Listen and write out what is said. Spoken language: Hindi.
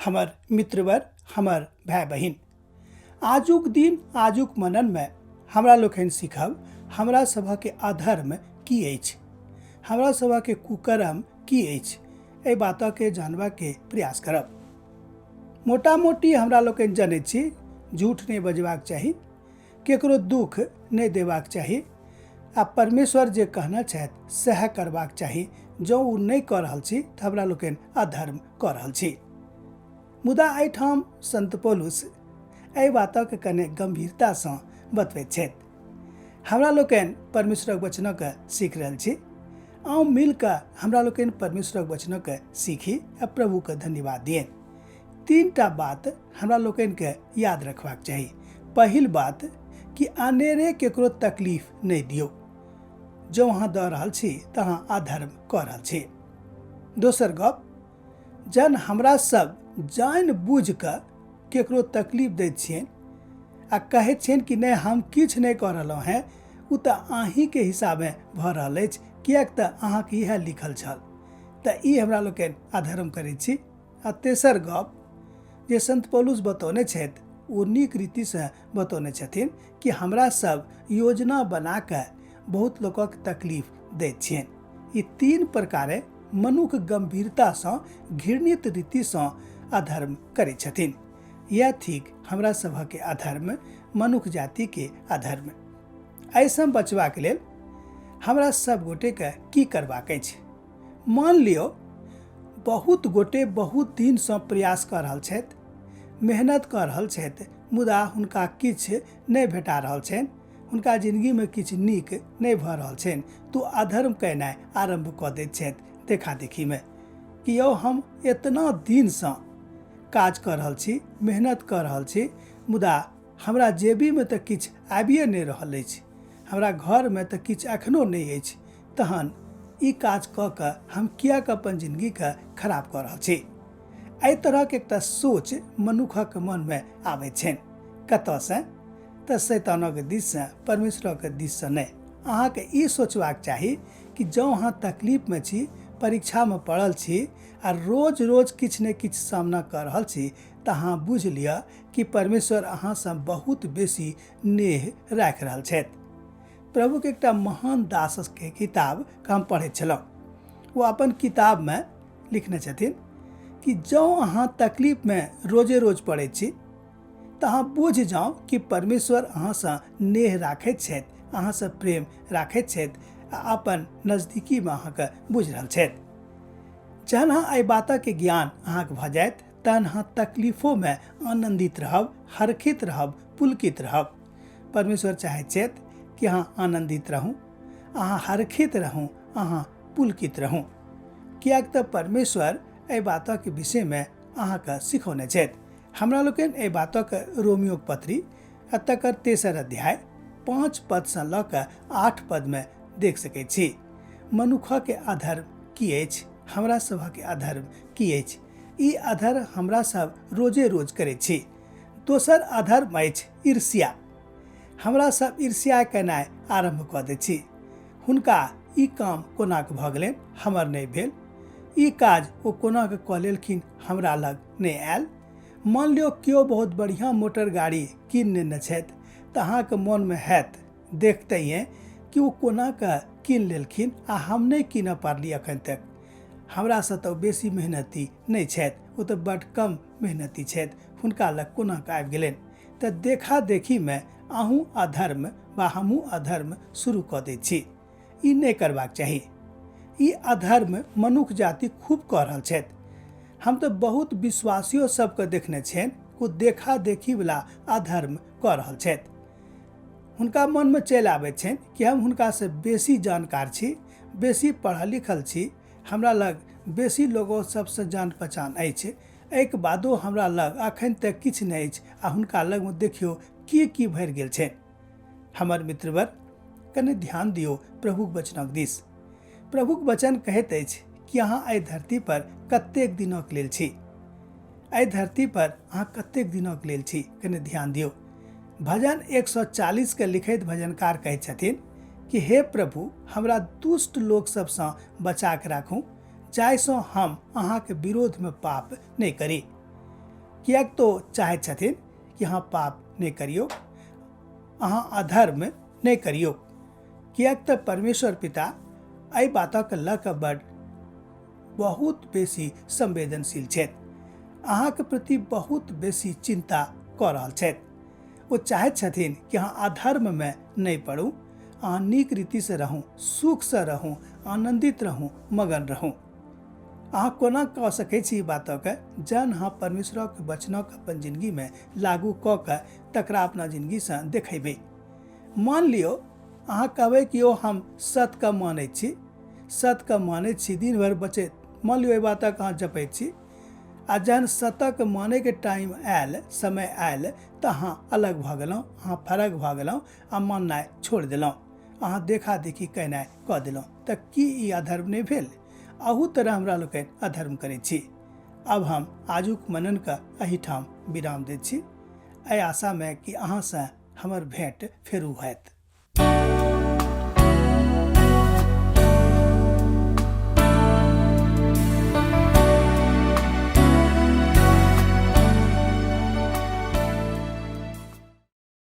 हमर मित्रवर, हमर भाई बहिन, आजुक दिन आजुक मनन में हमरा लोकनि सीखब हमरा सभके अधर्म की अछि, हमरा सभके कुकर्म की अछि, एहि बातके जानबाके प्रयास करब। मोटा मोटी हमरा लोकनि जनैत छी झूठ नहीं बजबाक चाही, केकरो दुख नहीं देबाक चाही, आ परमेश्वर जे कहना छथि सएह करबाक चाही। जँ ओ नहीं कऽ रहल छी तऽ हमरा लोकनि अधर्म कऽ रहल छी। मुदा एहिठाम संत पौलुस एहि बातक कने गंभीरतासँ बतबैत छथि। हमरा लोकनि परमेश्वरक वचनक सीख रहल छी। आउ मिलकऽ हमरा लोकनि परमेश्वरक वचनक सीखी आ प्रभुके धन्यवाद दियनि। 3टा बात हमरा लोकनि के याद रखबाक चाही। पहिल बात कि अनेरे केकरो तकलीफ नहीं दियौ। जो अहाँ दऽ रहल छी तऽ अहाँ अधर्म कऽ रहल छी। दोसर गप, जन हमरा सब जानि बुझि कऽ केकरो तकलीफ दैत छियनि आ कहैत छियनि कि नहीं हम किछु नहीं कऽ रहलहुँ हैं, ओ तऽ अहीँके हिसाबे भऽ रहल अछि, किएक तऽ अहाँके इएह लिखल छल, तऽ ई हमरा लोकनि अधर्म करैत छी। आ तेसर गप जे संत पौलुस बतौने छथि ओ नीक रीतिसँ बतौने छथिन कि हमरा सब योजना बना कऽ बहुत लोकक तकलीफ दैत छियनि। ई 3 प्रकारे मनुख गंभीरतासँ घृणित रीतिसँ अधर्म करैत छथिन। यह थिक हमरा सभके अधर्म, मनुख जातिके अधर्म। एहिसँ बचबाक लेल हमरा सब गोटेके की करबाक अछि। मान लियौ बहुत गोटे बहुत दिनसँ प्रयास कऽ रहल छथि, मेहनत कऽ रहल छथि, मुदा हुनका किछु नहीं भेटा रहल छनि, हुनका जिंदगीमे किछु नीक नहीं भऽ रहल छनि, तो अधर्म केनाइ आरम्भ कऽ दैत छथि देखा देखीमे कि यौ हम एतना दिनसँ काज कऽ रहल छी, मेहनत कऽ रहल छी, मुदा हमरा जेबीमे तऽ किछु आबिए नहीं रहल अछि, हमरा घरमे तऽ किछु एखनो नहीं अछि, तहन ई काज कऽ कऽ हम किएक अपन जिंदगीके खराब कऽ रहल छी। एहि तरहके एकटा सोच मनुखक मनमे आबैत छनि। कतऽसँ? तऽ शैतानक दिससँ, परमेश्वरक दिससँ नहि। अहाँके ई सोचबाक चाही कि जँ अहाँ तकलीफमे छी, परीक्षामे पड़ल छी आ रोज रोज किछु ने किछु सामना कऽ रहल छी, तऽ अहाँ बुझि लिअ कि परमेश्वर अहाँसँ बहुत बेसी नेह राखि रहल छथि। प्रभुके एकटा महान दासके किताबके हम पढ़ैत छलहुँ। वो अपन किताबमे लिखने छथिन कि जँ अहाँ तकलीफमे रोजे रोज पड़ैत छी तऽ अहाँ बुझि जाउ कि परमेश्वर अहाँसँ नेह राखैत छथि, अहाँसँ प्रेम राखैत छथि आ अपन नजदीकीमे अहाँके बुझि रहल छथि। जहन अहाँ एहि बातके ज्ञान अहाँके भऽ जायत तहन अहाँ तकलीफोमे आनन्दित रहब, हर्षित रहब, पुलकित रहब। परमेश्वर चाहैत छथि कि अहाँ आनन्दित रहू, अहाँ हर्षित रहू, अहाँ पुलकित रहू, किएक तऽ परमेश्वर एहि बातके विषयमे अहाँके सिखौने छथि। हमरा लोकनि एहि बातके रोमियोक पत्री आ तकर 3 अध्याय 5 पदसँ लऽ कऽ 8 पदमे देख सकैत छी। मनुखके अधर्म की अछि, हमरा सभके अधर्म की अछि। ई अधर्म हमरा सब रोजे रोज करैत छी। दोसर अधर्म अछि ईर्ष्या। हमरा सब ईर्ष्या केनाइ आरम्भ कऽ दैत छी। हुनका ई काम कोनाक भऽ गेलनि, हमर नहि भेल, ई काज ओ कोनाक कऽ लेलखिन, हमरा लग नहि आयल। मान लियौ केओ बहुत बढ़िआँ मोटर गाड़ी कीन लेने छथि तऽ अहाँके मोनमे हैत देखतैए कि ओ कोनाके कीन लेलखिन आ हम नहीं कीनऽ पारली एखन तक। हमरासँ तऽ बेसी मेहनती नहीं छथि, ओ तऽ बड्ड कम मेहनती छथि, हुनका लग कोनाके आबि गेलनि। तऽ देखा देखीमे अहूँ अधर्म वा हमहूँ अधर्म शुरू कऽ दैत छी। ई नहीं करबाक चाही। ई अधर्म मनुख जाति खूब कऽ रहल छथि। हम तऽ बहुत विश्वासियों सबके देखने छियनि ओ देखा देखीवला अधर्म कऽ रहल छथि। हुनका मनमे चलि आबैत छनि कि हम हुनकासँ बेसी जानकार छी, बेसी पढ़ल लिखल छी, हमरा लग बेसी लोगो सबसँ जान पहचान अछि, एहिके बादो हमरा लग अखन तक किछु नहि अछि आ हुनका लगमे देखियौ की भरि गेल छनि। हमर मित्रवर, कने ध्यान दियौ प्रभुक वचनक दिस। प्रभुक वचन कहैत अछि कि अहाँ एहि धरती पर कतेक दिनक लेल छी। एहि धरती पर अहाँ कतेक दिनक लेल छी, कने ध्यान दियौ। भजन 140 के लिखैत भजनकार कहैत छथिन कि हे प्रभु, हमरा दुष्ट लोक सबसँ बचा के राखू, जाहिसँ हम अहाँके विरोधमे पाप नहीं करी। किएक तो चाहैत छथिन कि अहाँ पाप नहि करियौ, अहाँ अधर्म नहि करियौ। किएक तऽ परमेश्वर पिता एहि बातक लऽ कऽ बहुत बेसी संवेदनशील छथि, अहाँके प्रति बहुत बेसी चिंता कऽ रहल छथि। ओ चाहैत छथिन कि अहाँ अधर्ममे नहि पड़ू, अहाँ नीक रीतिसँ रहू, सुखसँ रहू, आनन्दित रहू, मगन रहू। अहाँ कोना कऽ सकैत छी ई बातके जहन अहाँ परमेश्वरक वचनक अपन जिंदगीमे लागू कऽ कऽ तकरा अपना जिंदगीसँ देखेबै। मान लियौ अहाँ कहबै कि ओ हम सत्यके मानैत छी, दिन भरि बचैत, मान लियौ एहि बातक अहाँ जपैत छी, आ जहन सत्यके मानैके टाइम आयल, समय आयल तऽ अहाँ अलग भऽ गेलहुँ, अहाँ फरक भऽ गेलहुँ आ माननाइ छोड़ि देलहुँ, अहाँ देखा देखी कहनाइ कऽ देलहुँ। तऽ की ई अधर्म नहि भेल? अहू तरह हमरा लोकनि अधर्म करैत छी। अब हम आजुक मननके एहिठाम विराम दैत छी, एहि आशामे कि अहाँसँ हमर भेँट फेरू होयत।